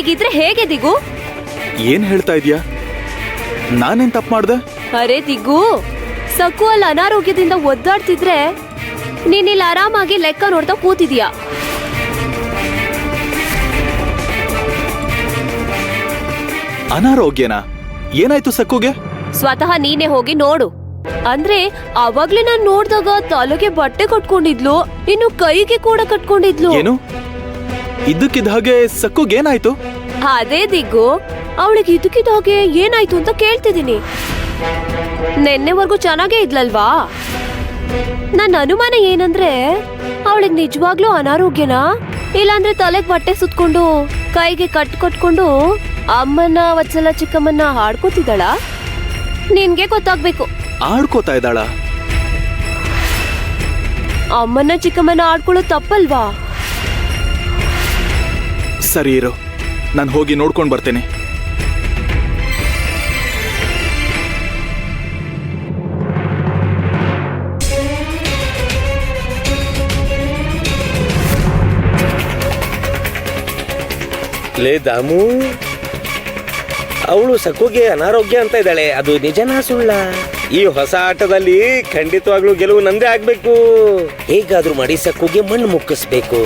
ಹೀಗಿದ್ರೆ ಹೇಗೆ ದಿಗು? ಏನ್ ಹೇಳ್ತಾ ಇದ್ಯಾ? ನಾನೇನ್ ತಪ್ಪು ಮಾಡ್ದೆ? ಅರೆ ದಿಗು, ಸಕ್ಕು ಅಲ್ಲಿ ಅನಾರೋಗ್ಯದಿಂದ ಒದ್ದಾಡ್ತಿದ್ರೆ ನೀನಿಲ್ಲಿ ಆರಾಮಾಗಿ ಲೆಕ್ಕ ನೋಡ್ತಾ ಕೂತಿದ್ಯಾ. ಅನಾರೋಗ್ಯನಾ? ಏನಾಯ್ತು ಸಕ್ಕುಗೆ? ಸ್ವತಃ ನೀನೇ ಹೋಗಿ ನೋಡು. ಅಂದ್ರೆ ಅವಾಗ್ಲೇ ನಾನ್ ನೋಡ್ದಾಗ ತಲೆಗೆ ಬಟ್ಟೆ ಕಟ್ಕೊಂಡಿದ್ಲು, ಇನ್ನು ಕೈಗೆ ಕೂಡ ಕಟ್ಕೊಂಡಿದ್ಲು. ಏನು? ಇದ್ದಕ್ಕಿದ್ದ ಹಾಗೆ ಸಕ್ಕುಗೆ ಏನಾಯ್ತು? ಅದೇ ದಿಗ್ಗು, ಅವಳಿಗೆ ಇದಕ್ಕಿದ್ದ ಹಾಗೆ ಏನಾಯ್ತು ಅಂತ ಕೇಳ್ತಿದೀನಿ. ನೆನ್ನೆವರೆಗೂ ಚೆನ್ನಾಗೇ ಇದ್ಲಲ್ವಾ? ನನ್ನ ಅನುಮಾನ ಏನಂದ್ರೆ ಅವಳಿಗೆ ನಿಜವಾಗ್ಲೂ ಅನಾರೋಗ್ಯನಾ, ಇಲ್ಲಾಂದ್ರೆ ತಲೆಗೆ ಬಟ್ಟೆ ಸುತ್ಕೊಂಡು ಕೈಗೆ ಕಟ್ಕೊಂಡು ಅಮ್ಮನ ವತ್ಸಲ ಚಿಕ್ಕಮ್ಮನ್ನ ಹಾಡ್ಕೋತಿದ್ದಾಳ? ನಿನ್ಗೆ ಗೊತ್ತಾಗ್ಬೇಕು. ಆಡ್ಕೋತಾ ಇದ್ದಾಳ? ಅಮ್ಮನ ಚಿಕ್ಕಮ್ಮನ ಆಡ್ಕೊಳ್ಳೋದು ತಪ್ಪಲ್ವಾ? ಸರಿ ಇರು, ನಾನು ಹೋಗಿ ನೋಡ್ಕೊಂಡು ಬರ್ತೇನೆ. ಲೇ ದಾಮು, ಅವಳು ಸಕ್ಕುಗೆ ಅನಾರೋಗ್ಯ ಅಂತ ಇದ್ದಾಳೆ, ಅದು ನಿಜನಾ ಸುಳ್ಳ? ಈ ಹೊಸ ಆಟದಲ್ಲಿ ಖಂಡಿತವಾಗ್ಲೂ ಗೆಲುವು ನಂದೇ ಆಗ್ಬೇಕು. ಹೇಗಾದ್ರೂ ಮಾಡಿ ಸಕ್ಕುಗೆ ಮಣ್ಣು ಮುಕ್ಕಿಸ್ಬೇಕು.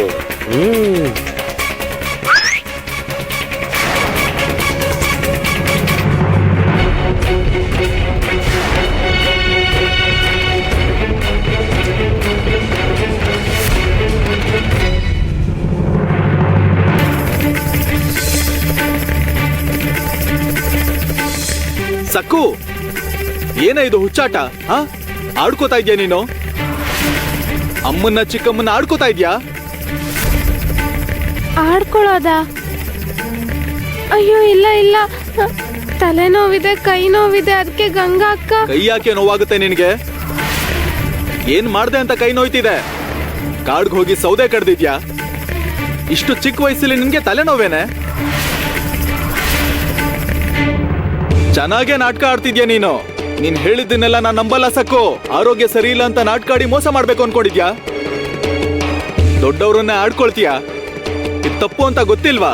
ಸಕ್ಕು, ಏನ ಇದು ಹುಚ್ಚಾಟ? ಹಾ, ಆಡ್ಕೋತಾ ಇದ್ಯಾ ನೀನು? ಅಮ್ಮನ್ನ ಚಿಕ್ಕಮ್ಮನ್ನ ಆಡ್ಕೋತಾ ಇದ್ಯಾ? ಆಡ್ಕೊಳ್ಳೋದ? ಅಯ್ಯೋ ಇಲ್ಲ ಇಲ್ಲ, ತಲೆನೋವಿದೆ, ಕೈ ನೋವಿದೆ, ಅದಕ್ಕೆ ಗಂಗಾ ಅಕ್ಕ. ಕೈ ಯಾಕೆ ನೋವಾಗುತ್ತೆ ನಿನಗೆ? ಏನ್ ಮಾಡ್ದೆ ಅಂತ ಕೈ ನೋಯ್ತಿದೆ? ಕಾಡ್ಗೆ ಹೋಗಿ ಸೌದೆ ಕಡ್ದಿದ್ಯಾ? ಇಷ್ಟು ಚಿಕ್ಕ ವಯಸ್ಸಲ್ಲಿ ನಿನ್ಗೆ ತಲೆನೋವೇನೆ? ಚೆನ್ನಾಗೇ ನಾಟಕ ಆಡ್ತಿದ್ಯಾ ನೀನು. ನೀನ್ ಹೇಳಿದ್ದನ್ನೆಲ್ಲ ನಾನ್ ನಂಬಲ್ಲ ಸಕ್ಕು. ಆರೋಗ್ಯ ಸರಿ ಇಲ್ಲ ಅಂತ ನಾಟಕ ಆಡಿ ಮೋಸ ಮಾಡ್ಬೇಕು ಅನ್ಕೊಂಡಿದ್ಯಾ? ದೊಡ್ಡವ್ರನ್ನೇ ಆಡ್ಕೊಳ್ತೀಯಾ? ಇದು ತಪ್ಪು ಅಂತ ಗೊತ್ತಿಲ್ವಾ?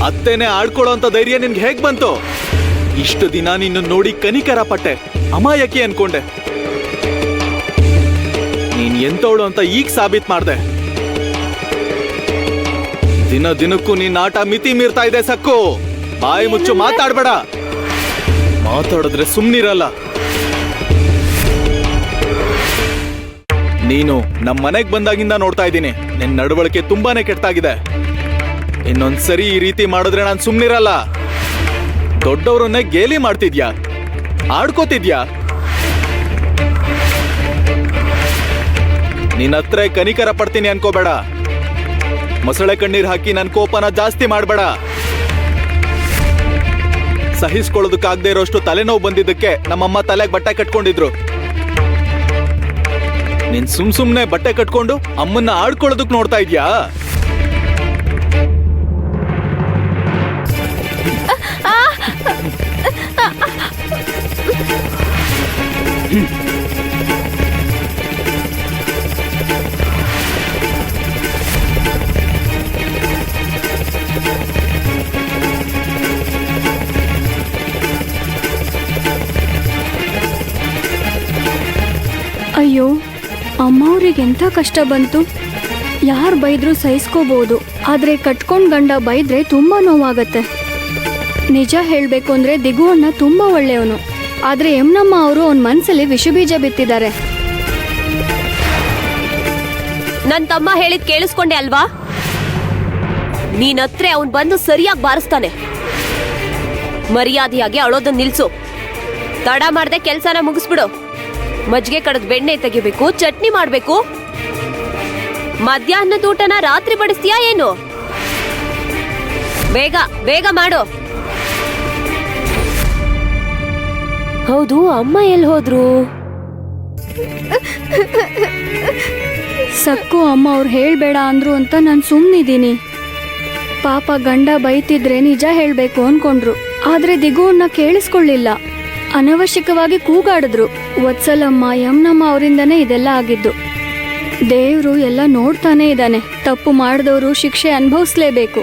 ಅತ್ತೇನೆ ಆಡ್ಕೊಳ್ಳೋ ಅಂತ ಧೈರ್ಯ ನಿನ್ಗೆ ಹೇಗ್ ಬಂತು? ಇಷ್ಟು ದಿನ ನಿನ್ನ ನೋಡಿ ಕನಿಕರ ಪಟ್ಟೆ, ಅಮಾಯಕಿ ಅನ್ಕೊಂಡೆ. ನೀನ್ ಎಂತವಳು ಅಂತ ಈಗ ಸಾಬೀತ್ ಮಾಡ್ದೆ. ದಿನ ದಿನಕ್ಕೂ ನಿನ್ನ ಆಟ ಮಿತಿ ಮೀರ್ತಾ ಇದೆ ಸಕ್ಕು. ಬಾಯಿ ಮುಚ್ಚು, ಮಾತಾಡ್ಬೇಡ. ಮಾತಾಡಿದ್ರೆ ಸುಮ್ನಿರಲ್ಲ. ನೀನು ನಮ್ಮ ಮನೆಗ್ ಬಂದಾಗಿಂದ ನೋಡ್ತಾ ಇದ್ದೀನಿ, ನಿನ್ ನಡವಳಿಕೆ ತುಂಬಾನೇ ಕೆಟ್ಟಾಗಿದೆ. ಇನ್ನೊಂದ್ಸರಿ ಈ ರೀತಿ ಮಾಡಿದ್ರೆ ನಾನು ಸುಮ್ನಿರಲ್ಲ. ದೊಡ್ಡವರನ್ನೇ ಗೇಲಿ ಮಾಡ್ತಿದ್ಯಾ, ಆಡ್ಕೋತಿದ್ಯಾ. ನಿನ್ನ ಹತ್ರ ಕನಿಕರ ಪಡ್ತೀನಿ ಅನ್ಕೋಬೇಡ. ಮೊಸಳೆ ಕಣ್ಣೀರ್ ಹಾಕಿ ನನ್ ಕೋಪನ ಜಾಸ್ತಿ ಮಾಡ್ಬೇಡ. ಸಹಿಸ್ಕೊಳ್ಳೋದಕ್ಕಾಗದೆ ಇರೋಷ್ಟು ತಲೆನೋವು ಬಂದಿದ್ದಕ್ಕೆ ನಮ್ಮಮ್ಮ ತಲೆಗೆ ಬಟ್ಟೆ ಕಟ್ಕೊಂಡಿದ್ರು. ನೀನ್ ಸುಮ್ನೆ ಬಟ್ಟೆ ಕಟ್ಕೊಂಡು ಅಮ್ಮನ್ನ ಆಡ್ಕೊಳ್ಳೋದಕ್ ನೋಡ್ತಾ ಇದ್ಯಾ? ಅಯ್ಯೋ, ಅಮ್ಮವ್ರಿಗೆ ಎಂಥ ಕಷ್ಟ ಬಂತು. ಯಾರು ಬೈದ್ರೂ ಸಹಿಸ್ಕೋಬಹುದು, ಆದರೆ ಕಟ್ಕೊಂಡ್ ಗಂಡ ಬೈದ್ರೆ ತುಂಬಾ ನೋವಾಗತ್ತೆ. ನಿಜ ಹೇಳಬೇಕು ಅಂದ್ರೆ ದಿಗು ಅಣ್ಣ ತುಂಬಾ ಒಳ್ಳೆಯವನು, ಆದ್ರೆ ಎಮ್ನಮ್ಮ ಅವರು ಅವನ ಮನ್ಸಲ್ಲಿ ವಿಷಬೀಜ ಬಿತ್ತಿದ್ದಾರೆ. ನನ್ ತಮ್ಮ ಹೇಳಿದ್ ಕೇಳಿಸ್ಕೊಂಡೆ ಅಲ್ವಾ? ನೀನತ್ರ ಅವನ್ ಬಂದು ಸರಿಯಾಗಿ ಬಾರಿಸ್ತಾನೆ. ಮರ್ಯಾದೆಯಾಗಿ ಅಳೋದನ್ನ ನಿಲ್ಸು. ತಡ ಮಾಡ್ದೆ ಕೆಲ್ಸನ ಮುಗಿಸ್ಬಿಡು. ಮಜ್ಜಿಗೆ ಕಡದ್ ಬೆಣ್ಣೆ ತೆಗಿಬೇಕು, ಚಟ್ನಿ ಮಾಡ್ಬೇಕು. ಮಧ್ಯಾಹ್ನದ ಊಟನ ರಾತ್ರಿ ಬಡಿಸ್ತೀಯಾ ಏನು? ಬೇಗ ಬೇಗ ಮಾಡು. ಹೌದು, ಅಮ್ಮ ಎಲ್ಲಿ ಹೋದ್ರು? ಸಕ್ಕು ಅಮ್ಮ ಅವ್ರು ಹೇಳ್ಬೇಡ ಅಂದ್ರು ಅಂತ ನಾನು ಸುಮ್ಮನಿದ್ದೀನಿ. ಪಾಪ ಗಂಡ ಬೈತಿದ್ರೆ ನಿಜ ಹೇಳಬೇಕು ಅನ್ಕೊಂಡ್ರು, ಆದ್ರೆ ದಿಗುವನ್ನ ಕೇಳಿಸ್ಕೊಳ್ಳಿಲ್ಲ. ಅನವಶ್ಯಕವಾಗಿ ಕೂಗಾಡಿದ್ರು. ವತ್ಸಲಮ್ಮ, ಯಮ್ನಮ್ಮ ಅವರಿಂದನೇ ಇದೆಲ್ಲ ಆಗಿದ್ದು. ದೇವ್ರು ಎಲ್ಲ ನೋಡ್ತಾನೆ ಇದ್ದಾನೆ. ತಪ್ಪು ಮಾಡಿದವರು ಶಿಕ್ಷೆ ಅನುಭವಿಸ್ಲೇಬೇಕು.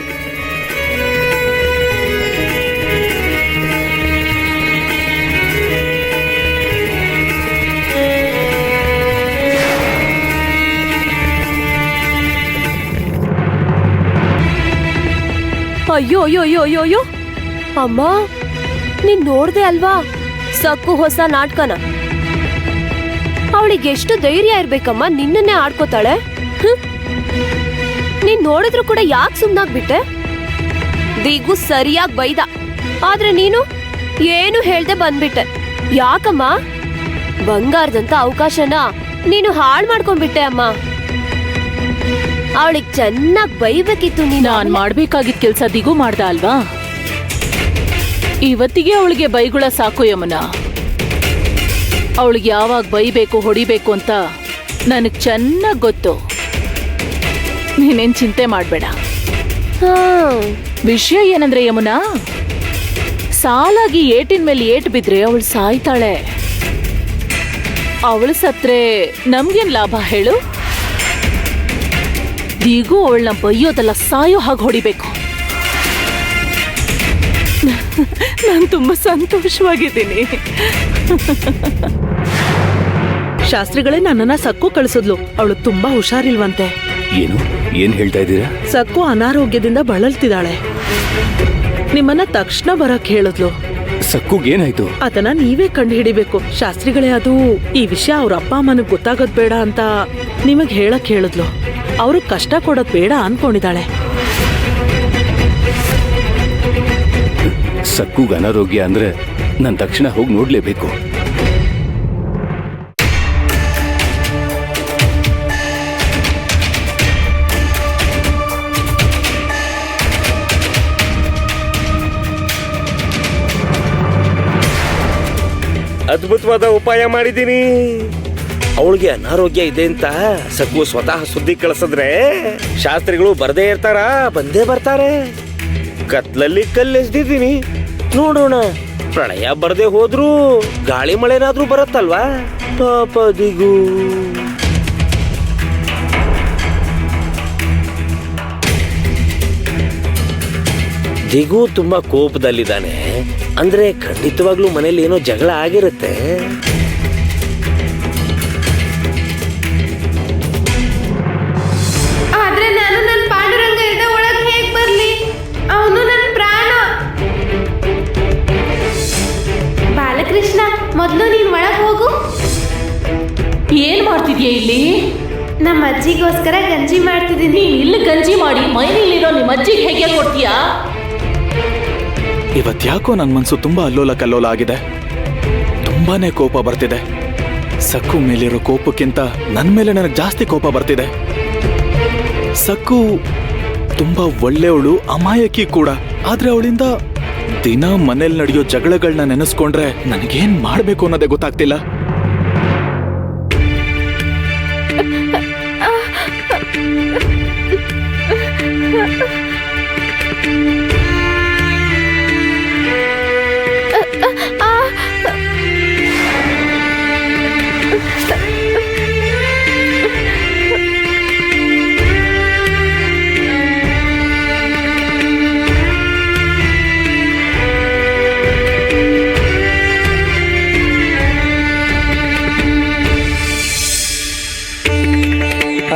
ಅಯ್ಯೋ ಅಯ್ಯೋ ಅಯ್ಯೋ ಅಯ್ಯೋ ಅಯ್ಯೋ ಅಮ್ಮ, ನೀನ್ ನೋಡ್ದೆ ಅಲ್ವಾ ಸಕ್ಕು ಹೊಸ ನಾಟಕನ? ಅವಳಿಗೆ ಎಷ್ಟು ಧೈರ್ಯ ಇರ್ಬೇಕಮ್ಮ, ನಿನ್ನನ್ನೇ ಆಡ್ಕೋತಾಳೆ. ನೀನ್ ನೋಡಿದ್ರು ಕೂಡ ಯಾಕೆ ಸುಮ್ನಾಗ್ಬಿಟ್ಟೆ? ದಿಗು ಸರಿಯಾಗಿ ಬೈದ, ಆದ್ರೆ ನೀನು ಏನು ಹೇಳ್ದೆ ಬಂದ್ಬಿಟ್ಟೆ. ಯಾಕಮ್ಮ? ಬಂಗಾರದಂತ ಅವಕಾಶನ ನೀನು ಹಾಳು ಮಾಡ್ಕೊಂಡ್ಬಿಟ್ಟೆ ಅಮ್ಮ. ಅವಳಿಗೆ ಚೆನ್ನಾಗ್ ಬೈಬೇಕಿತ್ತು ನೀನು. ನಾನ್ ಮಾಡ್ಬೇಕಾಗಿದ್ ಕೆಲ್ಸ ದಿಗು ಮಾಡ್ದ ಅಲ್ವಾ? ಇವತ್ತಿಗೆ ಅವಳಿಗೆ ಬೈಗುಳ ಸಾಕು ಯಮುನ. ಅವಳಿಗೆ ಯಾವಾಗ ಬೈಬೇಕು ಹೊಡಿಬೇಕು ಅಂತ ನನಗ್ ಚೆನ್ನಾಗ್ ಗೊತ್ತು. ನೀನೇನ್ ಚಿಂತೆ ಮಾಡ್ಬೇಡ. ಹಾ, ವಿಷಯ ಏನಂದ್ರೆ ಯಮುನಾ, ಸಾಲಾಗಿ ಏಟಿನ ಮೇಲೆ ಏಟ್ ಬಿದ್ರೆ ಅವಳು ಸಾಯ್ತಾಳೆ. ಅವಳು ಸತ್ರೆ ನಮ್ಗೇನ್ ಲಾಭ ಹೇಳು? ದಿಗು ಅವಳನ್ನ ಬೈಯೋದೆಲ್ಲ ಸಾಯೋ ಹಾಗೆ ಹೊಡಿಬೇಕು. ನಾನು ತುಂಬಾ ಸಂತೋಷವಾಗಿದ್ದೀನಿ. ಶಾಸ್ತ್ರಿಗಳೇ ನನ್ನನ್ನ ಸಕ್ಕು ಕಳಿಸಿದ್ಲು. ಅವಳು ತುಂಬಾ ಹುಷಾರಿಲ್ವಂತೆ. ಏನ್ ಹೇಳ್ತಾ ಇದ್ದೀರಾ? ಸಕ್ಕು ಅನಾರೋಗ್ಯದಿಂದ ಬಳಲ್ತಿದ್ದಾಳೆ. ನಿಮ್ಮನ್ನ ತಕ್ಷಣ ಬರಕ್ ಹೇಳಿದ್ಲು. ಸಕ್ಕುಗೇನಾಯ್ತು? ಅದನ್ನ ನೀವೇ ಕಂಡು ಹಿಡಿಬೇಕು ಶಾಸ್ತ್ರಿಗಳೇ. ಅದು ಈ ವಿಷಯ ಅವ್ರ ಅಪ್ಪ ಅಮ್ಮನಿಗೆ ಗೊತ್ತಾಗೋದ್ ಬೇಡ ಅಂತ ನಿಮಗ್ ಹೇಳಕ್ ಹೇಳಿದ್ಲು. ಅವ್ರಿಗೆ ಕಷ್ಟ ಕೊಡೋದ್ ಬೇಡ ಅನ್ಕೊಂಡಿದ್ದಾಳೆ. ಸಕ್ಕುಗ್ ಅನಾರೋಗ್ಯ ಅಂದ್ರೆ ನಾನ್ ತಕ್ಷಣ ಹೋಗಿ ನೋಡ್ಲೇಬೇಕು. ಅದ್ಭುತವಾದ ಉಪಾಯ ಮಾಡಿದ್ದೀನಿ. ಅವಳಿಗೆ ಅನಾರೋಗ್ಯ ಇದೆ ಅಂತ ಸಕ್ಕು ಸ್ವತಃ ಸುದ್ದಿ ಕಳಿಸಿದ್ರೆ ಶಾಸ್ತ್ರಿಗಳು ಬರದೇ ಇರ್ತಾರ, ಬಂದೇ ಬರ್ತಾರೆ. ಕತ್ಲಲ್ಲಿ ಕಲ್ಲೆಸ್ದಿದ್ದೀನಿ, ನೋಡೋಣ. ಪ್ರಳಯ ಬರದೇ ಹೋದ್ರು ಗಾಳಿ ಮಳೆನಾದ್ರೂ ಬರತ್ತಲ್ವಾ? ಪಾಪ ದಿಗು. ದಿಗು ತುಂಬಾ ಕೋಪದಲ್ಲಿದ್ದಾನೆ. ಅಂದ್ರೆ ಖಂಡಿತವಾಗ್ಲೂ ಮನೇಲಿ ಏನೋ ಜಗಳ ಆಗಿರುತ್ತೆ. ಆದ್ರೆ ನಾನು ನನ್ನ ಪಾಂಡುರಂಗ ಇದ್ದ ಒಳಗೆ ಹೇಗ್ ಬರ್ಲಿ? ಅವನು ನನ್ನ ಪ್ರಾಣ. ಬಾಲಕೃಷ್ಣ, ಮೊದಲು ನೀನ್ ಒಳಗ್ ಹೋಗು. ಏನ್ ಮಾಡ್ತಿದ್ಯಾ ಇಲ್ಲಿ? ನಮ್ಮ ಅಜ್ಜಿಗೋಸ್ಕರ ಗಂಜಿ ಮಾಡ್ತಿದ್ದೀನಿ. ಇಲ್ಲಿ ಗಂಜಿ ಮಾಡಿ ಮೈನಲ್ಲಿರೋ ನಿಮ್ಮ ಅಜ್ಜಿಗೆ ಹೇಗೆ ಕೊಡ್ತೀಯಾ? ಇವತ್ತ್ಯಾಕೋ ನನ್ನ ಮನ್ಸು ತುಂಬಾ ಅಲ್ಲೋಲ ಕಲ್ಲೋಲ ಆಗಿದೆ. ತುಂಬಾನೇ ಕೋಪ ಬರ್ತಿದೆ. ಸಕ್ಕು ಮೇಲಿರೋ ಕೋಪಕ್ಕಿಂತ ನನ್ ಮೇಲೆ ನನಗೆ ಜಾಸ್ತಿ ಕೋಪ ಬರ್ತಿದೆ. ಸಕ್ಕು ತುಂಬಾ ಒಳ್ಳೆಯವಳು, ಅಮಾಯಕಿ ಕೂಡ. ಆದ್ರೆ ಅವಳಿಂದ ದಿನ ಮನೇಲಿ ನಡೆಯೋ ಜಗಳಗಳನ್ನ ನೆನೆಸ್ಕೊಂಡ್ರೆ ನನಗೇನ್ ಮಾಡ್ಬೇಕು ಅನ್ನೋದೇ ಗೊತ್ತಾಗ್ತಿಲ್ಲ.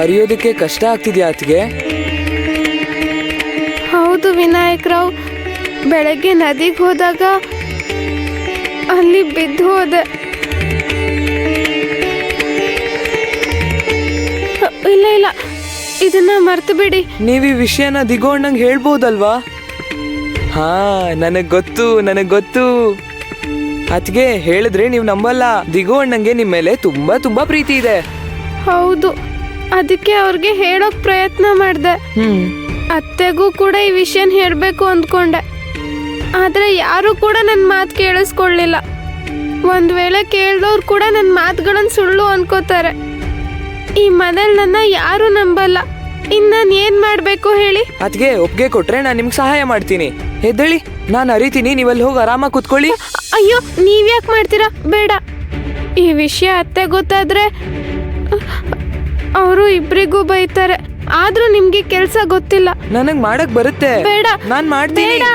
ಅರಿಯೋದಕ್ಕೆ ಕಷ್ಟ ಆಗ್ತಿದ್ಯಾ ಅತ್ತಿಗೆ? ಹೌದು ವಿನಾಯಕರಾವ್, ಬೆಳಗ್ಗೆ ನದಿಗೆ ಹೋದಾಗ ಅಲ್ಲಿ ಬಿದ್ದು ಹೋದೆ. ಇಲ್ಲ ಇಲ್ಲ, ಇದನ್ನ ಮರ್ತು ಬಿಡಿ. ನೀವ್ ಈ ವಿಷಯನ ದಿಗು ಅಣ್ಣಂಗೆ ಹೇಳ್ಬೋದಲ್ವಾ? ಹಾ, ನನಗ್ ಗೊತ್ತು. ಅತ್ತಿಗೆ ಹೇಳಿದ್ರೆ ನೀವ್ ನಂಬಲ್ಲ. ದಿಗು ಅಣ್ಣಂಗೆ ನಿಮ್ ಮೇಲೆ ತುಂಬಾ ತುಂಬಾ ಪ್ರೀತಿ ಇದೆ. ಹೌದು, ಅದಕ್ಕೆ ಅವ್ರಿಗೆ ಹೇಳೋಕ್ ಪ್ರಯತ್ನ ಮಾಡ್ದೆ. ಅತ್ತೆಗೂ ಕೂಡ ಈ ವಿಷಯನ ಹೇಳ್ಬೇಕು ಅಂದ್ಕೊಂಡೆ. ಆದ್ರೆ ಯಾರು ಕೂಡ ನನ್ನ ಮಾತು ಕೇಳಿಸ್ಕೊಳ್ಳಿಲ್ಲ. ಒಂದ್ ವೇಳೆ ಕೇಳ್ದವ್ರು ಕೂಡ ನನ್ನ ಮಾತುಗಳನ್ನ ಸುಳ್ಳು ಅನ್ಕೋತಾರೆ. ಈ ಮನೇಲಿ ನನ್ನ ಯಾರು ನಂಬಲ್ಲ. ಇನ್ ನಾನು ಏನ್ ಮಾಡ್ಬೇಕು ಹೇಳಿ? ಅತ್ತಿಗೆ ಒಪ್ಗೆ ಕೊಟ್ರೆ ನಾನ್ ನಿಮ್ಗೆ ಸಹಾಯ ಮಾಡ್ತೀನಿ. ಎದ್ದೇಳಿ, ನಾನ್ ಅರಿತೀನಿ, ನೀವಲ್ಲಿ ಹೋಗಿ ಆರಾಮಾಗಿ ಕುತ್ಕೊಳ್ಳಿ. ಅಯ್ಯೋ, ನೀವ್ಯಾಕೆ ಮಾಡ್ತೀರಾ? ಬೇಡ. ಈ ವಿಷಯ ಅತ್ತೆ ಗೊತ್ತಾದ್ರೆ ಅವರು ಇಬ್ರಿಗೂ ಬೈತಾರೆ. ಆದ್ರೂ ನಿಮ್ಗೆ ಕೆಲ್ಸ ಗೊತ್ತಿಲ್ಲ. ನನಗ್ ಮಾಡಕ್ ಬರುತ್ತೆ. ಬೇಡ, ನಾನ್ ಮಾಡ್ತೀನಿ. ಬೇಡ.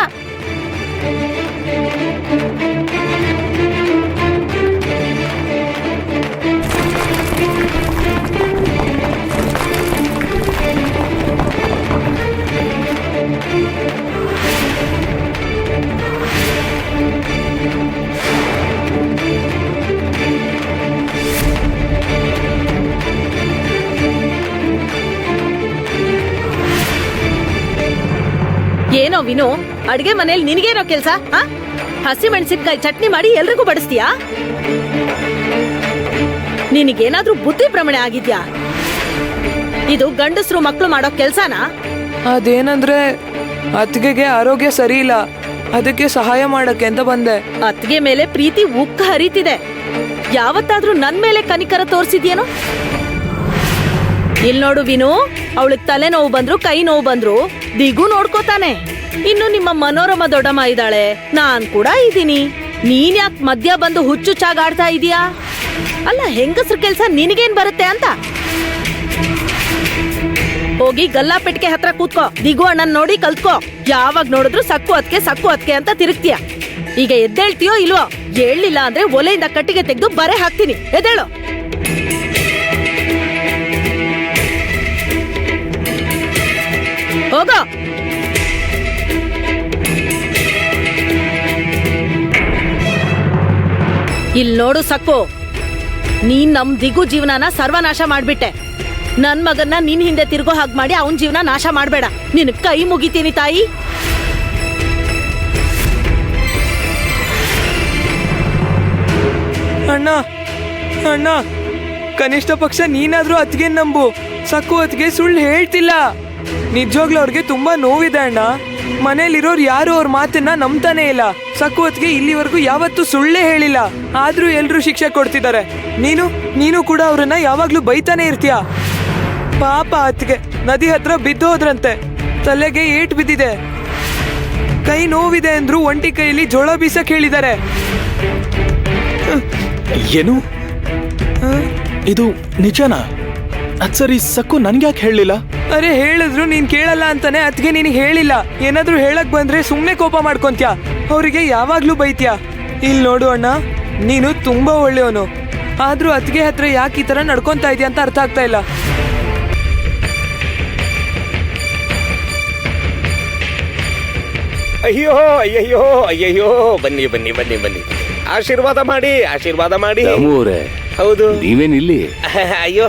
ಏನೋ ವಿನು, ಅಡ್ಗೆ ಮನೇಲಿ ನಿನಗೇನೋ ಕೆಲ್ಸ? ಹಸಿ ಮೆಣಸಿನ್ಕಾಯಿ ಚಟ್ನಿ ಮಾಡಿ ಎಲ್ರಿಗೂ ಬಡಿಸ್ತೀಯಾ? ನಿನಗೇನಾದ್ರೂ ಬುದ್ಧಿ ಭ್ರಮಣೆ ಆಗಿದ್ಯಾ? ಇದು ಗಂಡಸರು ಮಕ್ಳು ಮಾಡೋ ಕೆಲ್ಸನಾ? ಅದೇನಂದ್ರೆ ಅತ್ತಿಗೆಗೆ ಆರೋಗ್ಯ ಸರಿ ಇಲ್ಲ, ಅದಕ್ಕೆ ಸಹಾಯ ಮಾಡಕ್ಕೆ ಅಂತ ಬಂದೆ. ಅತ್ತಿಗೆ ಮೇಲೆ ಪ್ರೀತಿ ಉಕ್ಕ ಹರಿತಿದೆ. ಯಾವತ್ತಾದ್ರೂ ನನ್ ಮೇಲೆ ಕನಿಕರ ತೋರ್ಸಿದ್ಯೇನೋ? ಇಲ್ ನೋಡು ವಿನು, ಅವಳಿಗೆ ತಲೆ ನೋವು ಬಂದ್ರು ಕೈ ನೋವು ಬಂದ್ರು ದಿಗು ನೋಡ್ಕೋತಾನೆ. ಇನ್ನು ನಿಮ್ಮ ಮನೋರಮ ದೊಡ್ಡಮ್ಮ ಇದ್ದಾಳೆ, ನಾನ್ ಕೂಡ ಇದ್ದೀನಿ. ನೀನ್ ಯಾಕೆ ಮಧ್ಯ ಬಂದು ಹುಚ್ಚುಚ್ಚಾಗಾಡ್ತಾ ಇದೀಯಾ? ಅಲ್ಲ, ಹೆಂಗಸ್ರ ಕೆಲ್ಸ ನಿನಗೇನ್ ಬರುತ್ತೆ ಅಂತ? ಹೋಗಿ ಗಲ್ಲಾಪೆಟ್ಟಿಗೆ ಹತ್ರ ಕೂತ್ಕೋ, ದಿಗು ಅಣ್ಣನ್ ನೋಡಿ ಕಲ್ತ್ಕೋ. ಯಾವಾಗ ನೋಡಿದ್ರು ಸಕ್ಕು ಅದ್ಕೆ ಅಂತ ತಿರುಗ್ತೀಯ. ಈಗ ಎದ್ದೇಳ್ತೀಯೋ ಇಲ್ವೋ? ಹೇಳಿಲ್ಲ ಅಂದ್ರೆ ಒಲೆಯಿಂದ ಕಟ್ಟಿಗೆ ತೆಗೆದು ಬರೆ ಹಾಕ್ತೀನಿ. ಎದ್ದೇಳು. ಹೋಗೋ. ಇಲ್ ನೋಡು ಸಕ್ಕು, ನೀನ್ ನಮ್ ದಿಗು ಜೀವನನ ಸರ್ವನಾಶ ಮಾಡ್ಬಿಟ್ಟೆ. ನನ್ ಮಗನ್ನ ನಿನ್ ಹಿಂದೆ ತಿರ್ಗೋ ಹಾಗೆ ಮಾಡಿ ಅವನ್ ಜೀವನ ನಾಶ ಮಾಡ್ಬೇಡ. ನಿನ್ ಕೈ ಮುಗಿತೀನಿ ತಾಯಿ. ಅಣ್ಣ ಅಣ್ಣ, ಕನಿಷ್ಠ ಪಕ್ಷ ನೀನಾದ್ರೂ ಅತ್ತಿಗೆ ನಂಬು. ಸಕ್ಕು ಅತ್ತಿಗೆ ಸುಳ್ಳು ಹೇಳ್ತಿಲ್ಲ. ನಿಜವಾಗ್ಲೂ ಅವ್ರಿಗೆ ತುಂಬಾ ನೋವಿದೆ ಅಣ್ಣ. ಮನೇಲಿರೋರು ಯಾರು ಅವ್ರ ಮಾತನ್ನ ನಂಬ್ತಾನೆ ಇಲ್ಲ. ಸಕ್ಕು ಅತ್ತಿಗೆ ಇಲ್ಲಿವರೆಗೂ ಯಾವತ್ತೂ ಸುಳ್ಳೇ ಹೇಳಿಲ್ಲ, ಆದ್ರೂ ಎಲ್ರು ಶಿಕ್ಷೆ ಕೊಡ್ತಿದ್ದಾರೆ. ನೀನು ಕೂಡ ಅವ್ರನ್ನ ಯಾವಾಗ್ಲೂ ಬೈತಾನೆ ಇರ್ತೀಯ. ಪಾಪ ಅತ್ತಿಗೆ ನದಿ ಹತ್ರ ಬಿದ್ದೋದ್ರಂತೆ, ತಲೆಗೆ ಏಟ್ ಬಿದ್ದಿದೆ, ಕೈ ನೋವಿದೆ ಅಂದ್ರು ಒಂಟಿ ಕೈಯಲ್ಲಿ ಜೋಳ ಬೀಸಕ್ ಹೇಳಿದ್ದಾರೆ. ಏನು ಇದು ನಿಜನಾ? ಅದ್ ಸರಿ, ಸಕ್ಕು ನನ್ಗ್ಯಾಕೆ ಹೇಳಲಿಲ್ಲ? ಅರೆ, ಹೇಳಿದ್ರು ನೀನ್ ಕೇಳಲ್ಲ ಅಂತಾನೆ ಅತ್ಗೆ ನಿನಗೆ ಹೇಳಿಲ್ಲ. ಏನಾದ್ರೂ ಹೇಳಕ್ ಬಂದ್ರೆ ಸುಮ್ನೆ ಕೋಪ ಮಾಡ್ಕೊಂತ್ಯಾ, ಅವರಿಗೆ ಯಾವಾಗ್ಲೂ ಬೈತ್ಯಾ. ಇಲ್ಲಿ ನೋಡು ಅಣ್ಣ, ನೀನು ತುಂಬಾ ಒಳ್ಳೆಯವನು, ಆದ್ರೂ ಅತ್ಗೆ ಹತ್ರ ಯಾಕೆ ಈ ತರ ನಡ್ಕೊಂತಾ ಇದೆಯಾ ಅಂತ ಅರ್ಥ ಆಗ್ತಾ ಇಲ್ಲ. ಅಯ್ಯೋ ಅಯ್ಯಯ್ಯೋ ಅಯ್ಯಯ್ಯೋ, ಬನ್ನಿ ಬನ್ನಿ ಬನ್ನಿ ಬನ್ನಿ, ಆಶೀರ್ವಾದ ಮಾಡಿ ಆಶೀರ್ವಾದ ಮಾಡಿ. ಹೌದು, ನೀವೇನಿಲ್ಲಿ? ಅಯ್ಯೋ,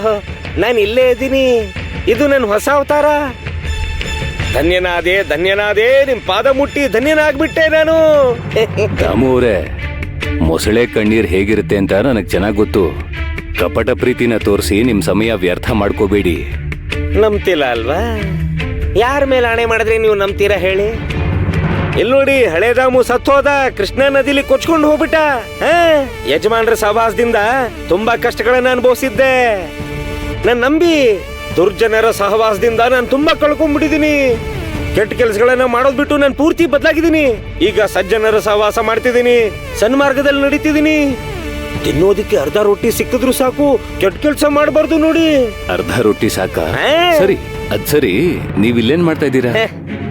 ನಾನು ಇಲ್ಲೇ ಇದ್ದೀನಿ. ಇದು ನನ್ನ ಹೊಸ ಅವತಾರ. ಧನ್ಯನಾದೆ, ನಿಮ್ ಪಾದ ಮುಟ್ಟಿ ಧನ್ಯನಾಗ್ಬಿಟ್ಟೆ ನಾನು. ದಾಮು ಅವರೇ, ಮೊಸಳೆ ಕಣ್ಣೀರ್ ಹೇಗಿರುತ್ತೆ ಅಂತ ನನಗ್ ಚೆನ್ನಾಗ್ ಗೊತ್ತು. ಕಪಟ ಪ್ರೀತಿನ ತೋರಿಸಿ ನಿಮ್ ಸಮಯ ವ್ಯರ್ಥ ಮಾಡ್ಕೋಬೇಡಿ. ನಂಬ್ತಿಲ್ಲ ಅಲ್ವಾ? ಯಾರ ಮೇಲೆ ಆಣೆ ಮಾಡಿದ್ರೆ ನೀವು ನಂಬ್ತೀರಾ ಹೇಳಿ? ಇಲ್ಲಿ ನೋಡಿ, ಹಳೆ ದಾಮು ಸತ್ತೋದ, ಕೃಷ್ಣಾ ನದಿಲಿ ಕೊಚ್ಕೊಂಡು ಹೋಗ್ಬಿಟ್ಟ. ಯಜಮಾನ್ರ ಸಹವಾಸದಿಂದ ತುಂಬಾ ಕಷ್ಟಗಳನ್ನ ಅನುಭವಿಸಿದ್ದೆ. ನಾನ್ ನಂಬಿ ದುರ್ಜನರ ಸಹವಾಸದಿಂದ ನಾನು ತುಂಬಾ ಕಳ್ಕೊಂಡ್ಬಿಟ್ಟಿದೀನಿ. ಕೆಟ್ಟ ಕೆಲಸಗಳನ್ನ ಮಾಡೋದ್ ಬಿಟ್ಟು ನಾನು ಪೂರ್ತಿ ಬದಲಾಗಿದ್ದೀನಿ. ಈಗ ಸಜ್ಜನರ ಸಹವಾಸ ಮಾಡ್ತಿದ್ದೀನಿ, ಸನ್ಮಾರ್ಗದಲ್ಲಿ ನಡೀತಿದ್ದೀನಿ. ತಿನ್ನೋದಿಕ್ಕೆ ಅರ್ಧ ರೊಟ್ಟಿ ಸಿಕ್ಕಿದ್ರು ಸಾಕು, ಕೆಟ್ಟ ಕೆಲಸ ಮಾಡಬಾರ್ದು ನೋಡಿ. ಅರ್ಧ ರೊಟ್ಟಿ ಸಾಕ? ಸರಿ, ಅದ್ ಸರಿ, ನೀವ್ ಇಲ್ಲೇನ್ ಮಾಡ್ತಾ ಇದ್ದೀರಾ?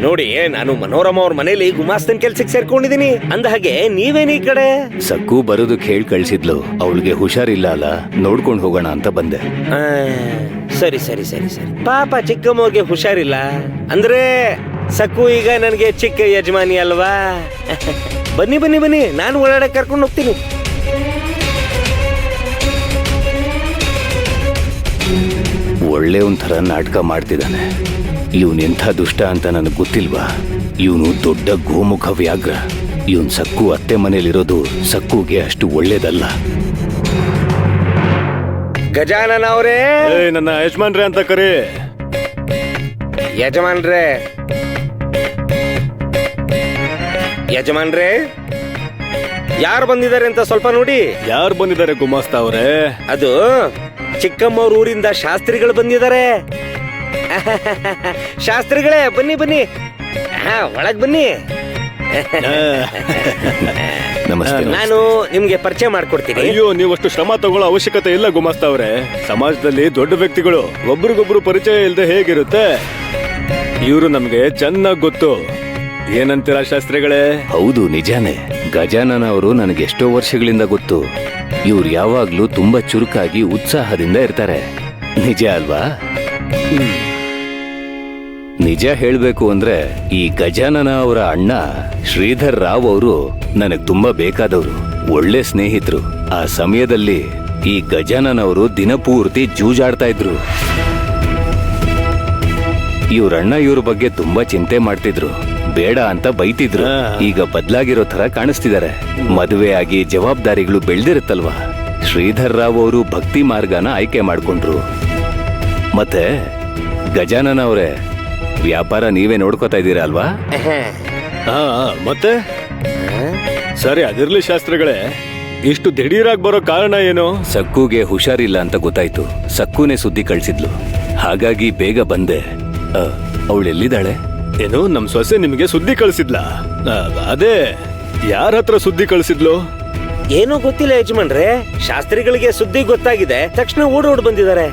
ನೋಡಿ, ನಾನು ಮನೋರಮ ಅವ್ರ ಮನೇಲಿ ಗುಮಾಸ್ತನ್ ಕೆಲ್ಸಕ್ಕೆ ಸೇರ್ಕೊಂಡಿದ್ದೀನಿ. ಅಂದ ಹಾಗೆ ನೀವೇನ್ ಈ ಕಡೆ? ಸಕ್ಕು ಬರೋದಕ್ಕೆ ಹೇಳಿ ಕಳ್ಸಿದ್ಲು, ಅವಳಿಗೆ ಹುಷಾರಿಲ್ಲ ಅಲ್ಲ, ನೋಡ್ಕೊಂಡು ಹೋಗೋಣ ಅಂತ ಬಂದೆ. ಸರಿ ಸರಿ ಸರಿ ಸರಿ, ಪಾಪ ಚಿಕ್ಕಮ್ಮವ್ರಿಗೆ ಹುಷಾರಿಲ್ಲ ಅಂದ್ರೆ ಸಕ್ಕು ಈಗ ನನಗೆ ಚಿಕ್ಕ ಯಜಮಾನಿ ಅಲ್ವಾ? ಬನ್ನಿ ಬನ್ನಿ ಬನ್ನಿ, ನಾನು ಒಳಗಡೆ ಕರ್ಕೊಂಡು ಹೋಗ್ತೀನಿ. ಒಳ್ಳೆ ಒಂಥರ ನಾಟಕ ಮಾಡ್ತಿದ್ದಾನೆ. ಇವನೆಂಥ ದುಷ್ಟ ಅಂತ ನನಗೆ ಗೊತ್ತಿಲ್ವಾ? ಇವನು ದೊಡ್ಡ ಗೋಮುಖ ವ್ಯಾಘ್ರ. ಇವನ್ ಸಕ್ಕು ಅತ್ತೆ ಮನೇಲಿರೋದು ಸಕ್ಕುಗೆ ಅಷ್ಟು ಒಳ್ಳೇದಲ್ಲ. ಗಜಾನನ ಅವರೇ, ನನ್ನ ಯಜಮಾನ್ರೆ ಅಂತ ಕರೆ. ಯಜಮಾನ್ರೆ, ಯಜಮಾನ್ರೆ, ಯಾರು ಬಂದಿದ್ದಾರೆ ಅಂತ ಸ್ವಲ್ಪ ನೋಡಿ. ಯಾರು ಬಂದಿದ್ದಾರೆ ಗುಮಾಸ್ತ ಅವರೇ? ಅದು ಚಿಕ್ಕಮ್ಮವ್ರ ಊರಿಂದ ಶಾಸ್ತ್ರಿಗಳು ಬಂದಿದ್ದಾರೆ. ಶಾಸ್ತ್ರಿಗಳೇ, ಬನ್ನಿ ಬನ್ನಿ, ಒಳಗ್ ಬನ್ನಿ. ನಮಸ್ತೆ. ನಾನು ನಿಮ್ಗೆ ಪರಿಚಯ ಮಾಡ್ಕೊಡ್ತೀನಿ. ಅಯ್ಯೋ, ನೀವಷ್ಟು ಶ್ರಮ ತಗೊಳ್ಳೋ ಅವಶ್ಯಕತೆ ಇಲ್ಲ ಗುಮಾಸ್ತ ಅವರೇ. ಸಮಾಜದಲ್ಲಿ ದೊಡ್ಡ ವ್ಯಕ್ತಿಗಳು ಒಬ್ರಿಗೊಬ್ರು ಪರಿಚಯ ಇಲ್ಲದೆ ಹೇಗಿರುತ್ತೆ? ಇವರು ನಮ್ಗೆ ಚೆನ್ನಾಗ್ ಗೊತ್ತು. ಏನಂತೀರಾ ಶಾಸ್ತ್ರಿಗಳೇ? ಹೌದು, ನಿಜಾನೇ. ಗಜಾನನ ಅವರು ನನಗೆ ಎಷ್ಟೋ ವರ್ಷಗಳಿಂದ ಗೊತ್ತು. ಇವ್ರು ಯಾವಾಗ್ಲೂ ತುಂಬಾ ಚುರುಕಾಗಿ ಉತ್ಸಾಹದಿಂದ ಇರ್ತಾರೆ. ನಿಜ ಅಲ್ವಾ? ನಿಜ ಹೇಳ್ಬೇಕು ಅಂದ್ರೆ ಈ ಗಜಾನನ ಅವರ ಅಣ್ಣ ಶ್ರೀಧರ್ ರಾವ್ ಅವರು ನನಗ್ ತುಂಬಾ ಬೇಕಾದವರು, ಒಳ್ಳೆ ಸ್ನೇಹಿತರು. ಆ ಸಮಯದಲ್ಲಿ ಈ ಗಜಾನನ ಅವರು ದಿನಪೂರ್ತಿ ಜೂಜಾಡ್ತಾ ಇದ್ರು. ಇವ್ರಣ್ಣ ಇವ್ರ ಬಗ್ಗೆ ತುಂಬಾ ಚಿಂತೆ ಮಾಡ್ತಿದ್ರು, ಬೇಡ ಅಂತ ಬೈತಿದ್ರು. ಈಗ ಬದ್ಲಾಗಿರೋ ತರ ಕಾಣಿಸ್ತಿದ್ದಾರೆ. ಮದುವೆ ಆಗಿ ಜವಾಬ್ದಾರಿಗಳು ಬೆಳ್ದಿರುತ್ತಲ್ವಾ. ಶ್ರೀಧರ್ ರಾವ್ ಅವರು ಭಕ್ತಿ ಮಾರ್ಗನ ಆಯ್ಕೆ ಮಾಡ್ಕೊಂಡ್ರು. ಮತ್ತೆ ಗಜಾನನ ಅವರೇ, ವ್ಯಾಪಾರ ನೀವೇ ನೋಡ್ಕೋತಾ ಇದ್ದೀರಾ ಅಲ್ವಾ? ಹಾ ಮತ್ತೆ ಸರಿ, ಅದಿರ್ಲಿ ಶಾಸ್ತ್ರಿಗಳೇ, ಇಷ್ಟು ದಿಢೀರಾಗಿ ಬರೋ ಕಾರಣ ಏನು? ಸಕ್ಕುಗೆ ಹುಷಾರಿಲ್ಲ ಅಂತ ಗೊತ್ತಾಯ್ತು. ಸಕ್ಕುನೇ ಸುದ್ದಿ ಕಳ್ಸಿದ್ಲು, ಹಾಗಾಗಿ ಬೇಗ ಬಂದೆ. ಅವಳೆಲ್ಲಿದ್ದಾಳೆ? ಏನು, ನಮ್ ಸೊಸೆ ನಿಮ್ಗೆ ಸುದ್ದಿ ಕಳ್ಸಿದ್ಲಾ? ಅದೇ, ಯಾರ ಹತ್ರ ಸುದ್ದಿ ಕಳ್ಸಿದ್ಲು? ಏನೂ ಗೊತ್ತಿಲ್ಲ ಯಜಮಾನ್ರೆ. ಶಾಸ್ತ್ರಿಗಳಿಗೆ ಸುದ್ದಿ ಗೊತ್ತಾಗಿದೆ, ತಕ್ಷಣ ಓಡೋಡ್ ಬಂದಿದ್ದಾರೆ.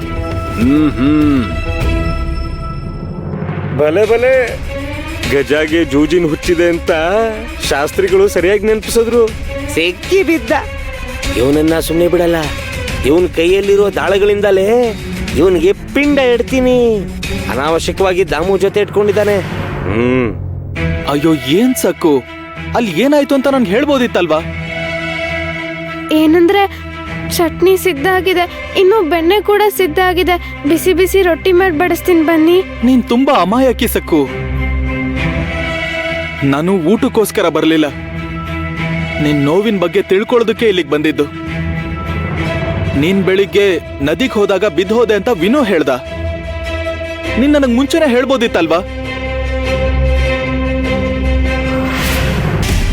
ಬಲೆ ಬಲೆ, ಗಜಾಗೆ ಜೂಜಿನ ಹುಚ್ಚಿದೆ ಅಂತ ಶಾಸ್ತ್ರಿಗಳು ಸರಿಯಾಗಿ ನೆನಪಿಸಿದ್ರು. ಸಿಕ್ಕಿ ಬಿದ್ದ. ಇವನನ್ನ ಸುಮ್ಮನೆ ಬಿಡಲ್ಲ. ಇವನ್ ಕೈಯಲ್ಲಿರೋ ದಾಳಗಳಿಂದಲೇ ಇವನಿಗೆ ಪಿಂಡ ಇಡ್ತೀನಿ. ಅನಾವಶ್ಯಕವಾಗಿ ದಾಮು ಜೊತೆ ಇಟ್ಕೊಂಡಿದ್ದಾನೆ. ಅಯ್ಯೋ, ಏನ್ ಸಕ್ಕು, ಅಲ್ಲಿ ಏನಾಯ್ತು ಅಂತ ನನ್ಗೆ ಹೇಳ್ಬೋದಿತ್ತಲ್ವಾ? ಏನಂದ್ರೆ ಚಟ್ನಿ ಸಿದ್ಧ ಆಗಿದೆ, ಇನ್ನು ಬೆಣ್ಣೆ ಕೂಡ ಸಿದ್ಧ ಆಗಿದೆ. ಬಿಸಿ ಬಿಸಿ ರೊಟ್ಟಿ ಮಾಡಿ ಬಡಿಸ್ತೀನಿ ಬನ್ನಿ. ನೀನ್ ತುಂಬಾ ಅಮಾಯಕಿ ಸಕ್ಕು. ನಾನು ಊಟಕ್ಕೋಸ್ಕರ ಬರಲಿಲ್ಲ, ನಿನ್ ನೋವಿನ ಬಗ್ಗೆ ತಿಳ್ಕೊಳ್ಳೋದಕ್ಕೆ ಇಲ್ಲಿಗೆ ಬಂದಿದ್ದು. ನೀನ್ ಬೆಳಿಗ್ಗೆ ನದಿಗೆ ಹೋದಾಗ ಬಿದ್ದೋದೆ ಅಂತ ವಿನೋ ಹೇಳ್ದ. ನೀನ್ ನನಗ್ ಮುಂಚೆನೆ ಹೇಳ್ಬೋದಿತ್ತಲ್ವಾ?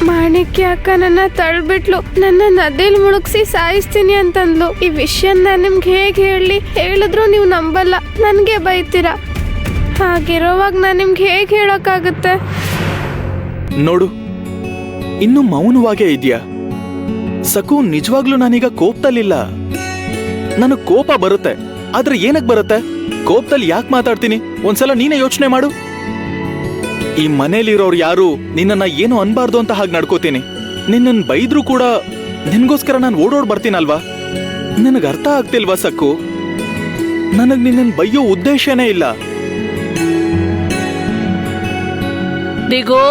ಮಾಣಿಕ್ಯ ಅಕ್ಕ ನನ್ನ ತಳ್ಬಿಟ್ಲು, ನನ್ನ ನದಿಲ್ ಮುಳುಗ್ಸಿ ಸಾಯಿಸ್ತೀನಿ ಅಂತಂದ್ಲು. ಈ ವಿಷಯನ ನಿಮ್ಗೆ ಹೇಗೆ ಹೇಳಿ? ಹೇಳಿದ್ರು ನೀವು ನಂಬಲ್ಲ, ನನ್ಗೆ ಬೈತೀರಾ. ಹಾಗಿರೋವಾಗ ನಾನು ನಿಮ್ಗೆ ಹೇಗೆ ಹೇಳೋಕ್ಕಾಗುತ್ತೆ? ನೋಡು, ಇನ್ನು ಮೌನವಾಗೇ ಇದೆಯಾ? ಸಕು, ನಿಜವಾಗ್ಲೂ ನಾನೀಗ ಕೋಪದಲ್ಲಿಲ್ಲ. ನನಗ್ ಕೋಪ ಬರುತ್ತೆ, ಆದ್ರೆ ಏನಕ್ ಬರುತ್ತೆ? ಕೋಪದಲ್ಲಿ ಯಾಕೆ ಮಾತಾಡ್ತೀನಿ? ಒಂದ್ಸಲ ನೀನೇ ಯೋಚನೆ ಮಾಡು. ಈ ಮನೇಲಿರೋರು ಯಾರು ನಿನ್ನನ್ನ ಏನು ಅನ್ಬಾರ್ದು ಅಂತ ಹಾಗೆ ನಡ್ಕೋತೀನಿ. ನಿನ್ನನ್ ಬೈದ್ರೂ ಕೂಡ ನಿನ್ಗೋಸ್ಕರ ನಾನು ಓಡೋಡ್ ಬರ್ತೀನಲ್ವಾ? ನನಗ್ ಅರ್ಥ ಆಗ್ತಿಲ್ವಾ ಸಕ್ಕು? ನನಗ್ ನಿನ್ನನ್ ಬೈಯೋ ಉದ್ದೇಶನೇ ಇಲ್ಲ. ದಿಗೋ,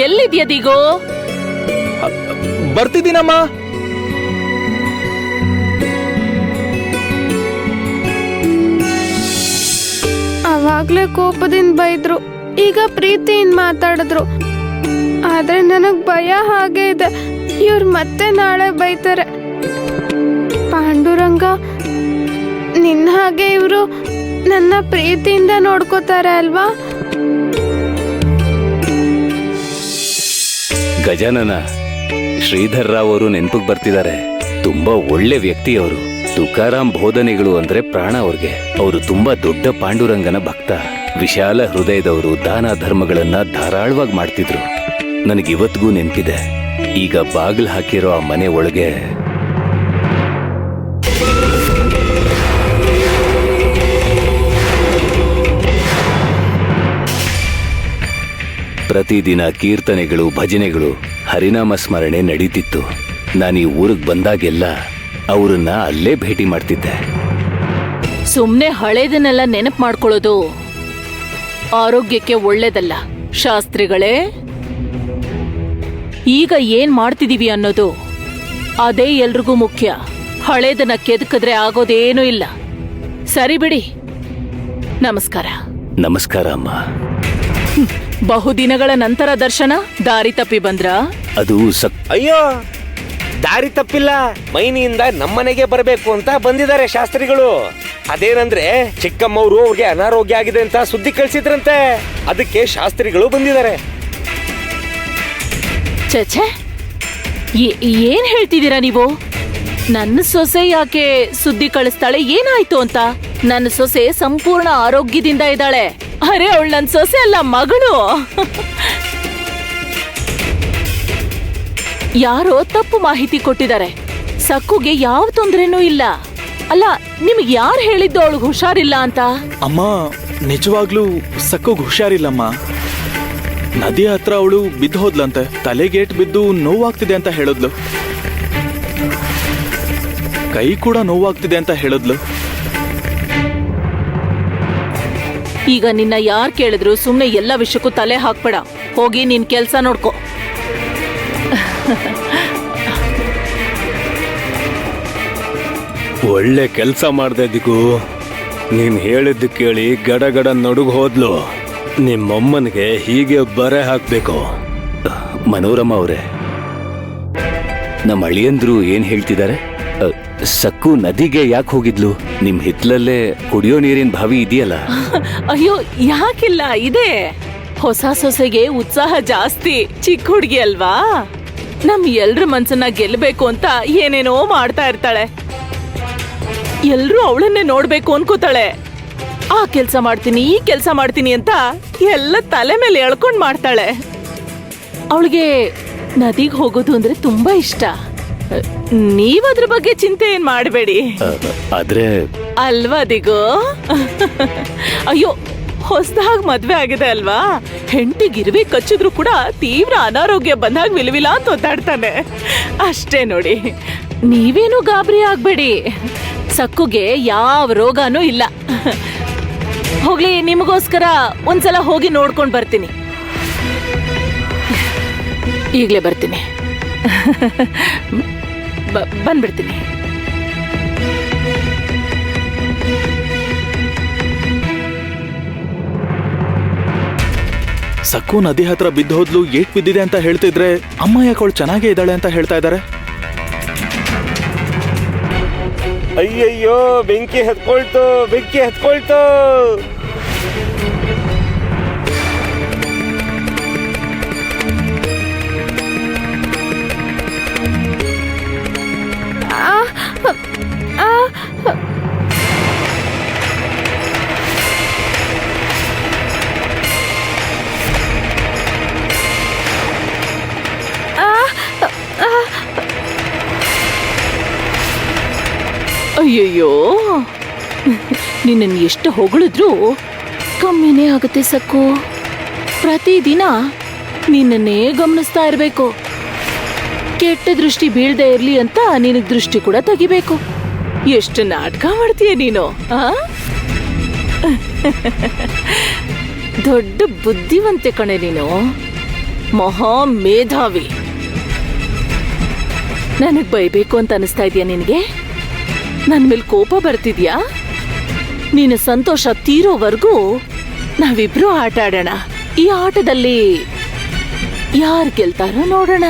ಎಲ್ಲಿದ್ಯಾ ದಿಗೋ? ಬರ್ತಿದ್ದೀನಮ್ಮ. ಅವಾಗ್ಲೇ ಕೋಪದಿಂದ ಬೈದ್ರು, ಈಗ ಪ್ರೀತಿಯಿಂದ ಮಾತಾಡಿದ್ರು. ಆದ್ರೆ ನನಗ್ ಭಯ ಹಾಗೆ ಇದೆ, ಇವ್ರು ಮತ್ತೆ ನಾಳೆ ಬೈತಾರೆ. ಪಾಂಡುರಂಗ, ನಿನ್ನ ಹಾಗೆ ಇವರು ನನ್ನ ಪ್ರೀತಿಯಿಂದ ನೋಡ್ಕೋತಾರೆ ಅಲ್ವಾ? ಗಜಾನನ, ಶ್ರೀಧರ್ ರಾವ್ ಅವರು ನೆನ್ಪಿಗೆ ಬರ್ತಿದ್ದಾರೆ. ತುಂಬಾ ಒಳ್ಳೆ ವ್ಯಕ್ತಿ ಅವರು. ತುಕಾರಾಮ್ ಬೋಧನೆಗಳು ಅಂದ್ರೆ ಪ್ರಾಣ ಅವ್ರಿಗೆ. ಅವರು ತುಂಬಾ ದೊಡ್ಡ ಪಾಂಡುರಂಗನ ಭಕ್ತ. ವಿಶಾಲ ಹೃದಯದವರು. ದಾನ ಧರ್ಮಗಳನ್ನ ಧಾರಾಳವಾಗಿ ಮಾಡ್ತಿದ್ರು. ನನಗಿವತ್ತಿಗೂ ನೆನ್ಪಿದೆ. ಈಗ ಬಾಗಿಲು ಹಾಕಿರೋ ಆ ಮನೆ ಒಳಗೆ ಪ್ರತಿದಿನ ಕೀರ್ತನೆಗಳು, ಭಜನೆಗಳು, ಹರಿನಾಮ ಸ್ಮರಣೆ ನಡೀತಿತ್ತು. ನಾನು ಈ ಊರಿಗೆ ಬಂದಾಗೆಲ್ಲ ಅವರನ್ನ ಅಲ್ಲೇ ಭೇಟಿ ಮಾಡ್ತಿದ್ದೆ. ಸುಮ್ನೆ ಹಳೇದನ್ನೆಲ್ಲ ನೆನಪು ಮಾಡ್ಕೊಳ್ಳೋದು ಆರೋಗ್ಯಕ್ಕೆ ಒಳ್ಳೇದಲ್ಲ. ಶಾಸ್ತ್ರಿಗಳೇ, ಈಗ ಏನ್ ಮಾಡ್ತಿದೀವಿ ಅನ್ನೋದು ಅದೇ ಎಲ್ರಿಗೂ ಮುಖ್ಯ. ಹಳೇದನ್ನ ಕೆದಕಿದ್ರೆ ಆಗೋದೇನೂ ಇಲ್ಲ. ಸರಿ ಬಿಡಿ. ನಮಸ್ಕಾರ. ನಮಸ್ಕಾರ ಅಮ್ಮ. ಬಹುದಿನಗಳ ನಂತರ ದರ್ಶನ. ದಾರಿ ತಪ್ಪಿ ಬಂದ್ರ? ಅದು ಅಯ್ಯೋ, ದಾರಿ ತಪ್ಪಿಲ್ಲ. ಮೈನಿಯಿಂದ ನಮ್ಮನೆಗೆ ಬರಬೇಕು ಅಂತ ಬಂದಿದ್ದಾರೆ ಶಾಸ್ತ್ರಿಗಳು. ಅದೇನಂದ್ರೆ ಚಿಕ್ಕಮ್ಮವ್ರು ಅವ್ರಿಗೆ ಅನಾರೋಗ್ಯ ಆಗಿದೆ ಅಂತ ಸುದ್ದಿ ಕಳ್ಸಿದ್ರಂತೆ. ಅದಕ್ಕೆ ಶಾಸ್ತ್ರಿಗಳು ಬಂದಿದ್ದಾರೆ. ಛೇ, ಏನ್ ಹೇಳ್ತಿದ್ದೀರಾ ನೀವು? ನನ್ನ ಸೊಸೆ ಯಾಕೆ ಸುದ್ದಿ ಕಳಿಸ್ತಾಳೆ? ಏನಾಯ್ತು ಅಂತ? ನನ್ನ ಸೊಸೆ ಸಂಪೂರ್ಣ ಆರೋಗ್ಯದಿಂದ ಇದ್ದಾಳೆ. ಅರೆ, ಅವಳು ನನ್ನ ಸೊಸೆ ಅಲ್ಲ, ಮಗಳು. ಯಾರೋ ತಪ್ಪು ಮಾಹಿತಿ ಕೊಟ್ಟಿದ್ದಾರೆ. ಸಕ್ಕುಗೆ ಯಾವ ತೊಂದ್ರೆನೂ ಇಲ್ಲ. ಅಲ್ಲ, ನಿಮ್ಗೆ ಯಾರು ಹೇಳಿದ್ದು ಅವಳಿಗೆ ಹುಷಾರಿಲ್ಲ ಅಂತ? ಅಮ್ಮ, ನಿಜವಾಗ್ಲೂ ಸಕ್ಕುಗ್ ಹುಷಾರಿಲ್ಲಮ್ಮ. ನದಿ ಹತ್ರ ಅವಳು ಬಿದ್ದು ಹೋದ್ಲಂತೆ. ತಲೆಗೇಟ್ ಬಿದ್ದು ನೋವಾಗ್ತಿದೆ ಅಂತ ಹೇಳಿದ್ಲು. ಕೈ ಕೂಡ ನೋವಾಗ್ತಿದೆ ಅಂತ ಹೇಳಿದ್ಲು. ಈಗ ನಿನ್ನ ಯಾರ್ ಕೇಳಿದ್ರು ಸುಮ್ನೆ ಎಲ್ಲ ವಿಷಯಕ್ಕೂ ತಲೆ ಹಾಕ್ಬೇಡ. ಹೋಗಿ ನಿನ್ ಕೆಲ್ಸ ನೋಡ್ಕೋ. ಒಳ್ಳೆ ಕೆಲಸ ಮಾಡ್ದೆ ದಿಗು. ನೀನ್ ಹೇಳಿದ್ದು ಕೇಳಿ ಗಡಗಡ ನಡುಗ್ ಹೋದ್ಲು. ನಿಮ್ಮಮ್ಮನಿಗೆ ಹೀಗೆ ಬರೆ ಹಾಕ್ಬೇಕು. ಮನೋರಮ ಅವರೇ, ನಮ್ಮ ಅಳಿಯಂದ್ರು ಏನ್ ಹೇಳ್ತಿದ್ದಾರೆ? ಸಕ್ಕು ನದಿಗೆ ಯಾಕೆ ಹೋಗಿದ್ಲು? ನಿಮ್ ಹಿತ್ಲಲ್ಲೇ ಕುಡಿಯೋ ನೀರಿನ ಬಾವಿ ಇದೆಯಲ್ಲ. ಅಯ್ಯೋ ಯಾಕಿಲ್ಲ, ಇದೆ. ಹೊಸ ಸೊಸೆಗೆ ಉತ್ಸಾಹ ಜಾಸ್ತಿ. ಚಿಕ್ಕ ಹುಡುಗಿ ಅಲ್ವಾ, ನಮ್ ಎಲ್ರ ಮನ್ಸನ್ನ ಗೆಲ್ಲಬೇಕು ಅಂತ ಏನೇನೋ ಮಾಡ್ತಾ ಇರ್ತಾಳೆ. ಎಲ್ರೂ ಅವಳನ್ನೇ ನೋಡ್ಬೇಕು ಅನ್ಕೋತಾಳೆ. ಆ ಕೆಲ್ಸ ಮಾಡ್ತೀನಿ, ಈ ಕೆಲ್ಸ ಮಾಡ್ತೀನಿ ಅಂತ ಎಲ್ಲ ತಲೆ ಮೇಲೆ ಎಳ್ಕೊಂಡ್ ಮಾಡ್ತಾಳೆ. ಅವಳಿಗೆ ನದಿಗೆ ಹೋಗೋದು ಅಂದ್ರೆ ತುಂಬಾ ಇಷ್ಟ. ನೀವದ್ರ ಬಗ್ಗೆ ಚಿಂತೆ ಏನ್ ಮಾಡಬೇಡಿ. ಆದ್ರೆ ಅಲ್ವಾ ದಿಗು? ಅಯ್ಯೋ, ಹೊಸದಾಗಿ ಮದ್ವೆ ಆಗಿದೆ ಅಲ್ವಾ, ಹೆಂಡತಿಗಿರುವೆ ಕಚ್ಚಿದ್ರು ಕೂಡ ತೀವ್ರ ಅನಾರೋಗ್ಯ ಬಂದಾಗ ವಿಲ್ವಿಲ ಅಂತ ಒದ್ದಾಡ್ತಾನೆ. ಅಷ್ಟೇ ನೋಡಿ, ನೀವೇನು ಗಾಬರಿ ಆಗ್ಬೇಡಿ. ಸಕ್ಕುಗೆ ಯಾವ ರೋಗಾನೂ ಇಲ್ಲ. ಹೋಗ್ಲಿ, ನಿಮಗೋಸ್ಕರ ಒಂದ್ಸಲ ಹೋಗಿ ನೋಡ್ಕೊಂಡ್ ಬರ್ತೀನಿ. ಈಗ್ಲೇ ಬರ್ತೀನಿ. ಬಂದ್ಬಿಡ್ತೀನಿ. ಸಕ್ಕು ನದಿ ಹತ್ರ ಬಿದ್ದು ಹೋದ್ಲು, ಏಟ್ ಬಿದ್ದಿದೆ ಅಂತ ಹೇಳ್ತಿದ್ರೆ ಅಮ್ಮ ಯಾಕೆ ಅವಳು ಚೆನ್ನಾಗೇ ಇದ್ದಾಳೆ ಅಂತ ಹೇಳ್ತಾ ಇದ್ದಾರೆ. ಅಯ್ಯಯ್ಯೋ, ಬೆಂಕಿ ಹತ್ಕೊಳ್ತು, ಬೆಂಕಿ ಹತ್ಕೊಳ್ತು. ಅಯ್ಯಯ್ಯೋ, ನಿನ್ನನ್ನು ಎಷ್ಟು ಹೊಗಳಿದ್ರು ಕಮ್ಮಿನೇ ಆಗುತ್ತೆ ಸಕ್ಕು. ಪ್ರತಿದಿನ ನಿನ್ನನ್ನೇ ಗಮನಿಸ್ತಾ ಇರ್ಬೇಕು. ಕೆಟ್ಟ ದೃಷ್ಟಿ ಬೀಳ್ದೆ ಇರ್ಲಿ ಅಂತ ನಿನಗ್ ದೃಷ್ಟಿ ಕೂಡ ತೆಗಿಬೇಕು. ಎಷ್ಟು ನಾಟಕ ಮಾಡ್ತೀಯ ನೀನು. ದೊಡ್ಡ ಬುದ್ಧಿವಂತೆ ಕಣೆ ನೀನು, ಮಹಾ ಮೇಧಾವಿ. ನನಗ್ ಬೈಬೇಕು ಅಂತ ಅನಿಸ್ತಾ ಇದೆಯಾ ನಿನಗೆ? ನನ್ ಮೇಲೆ ಕೋಪ ಬರ್ತಿದ್ಯಾ? ನೀನು ಸಂತೋಷ ತೀರೋವರೆಗೂ ನಾವಿಬ್ರು ಆಟ ಆಡೋಣ. ಈ ಆಟದಲ್ಲಿ ಯಾರು ಗೆಲ್ತಾರೋ ನೋಡೋಣ.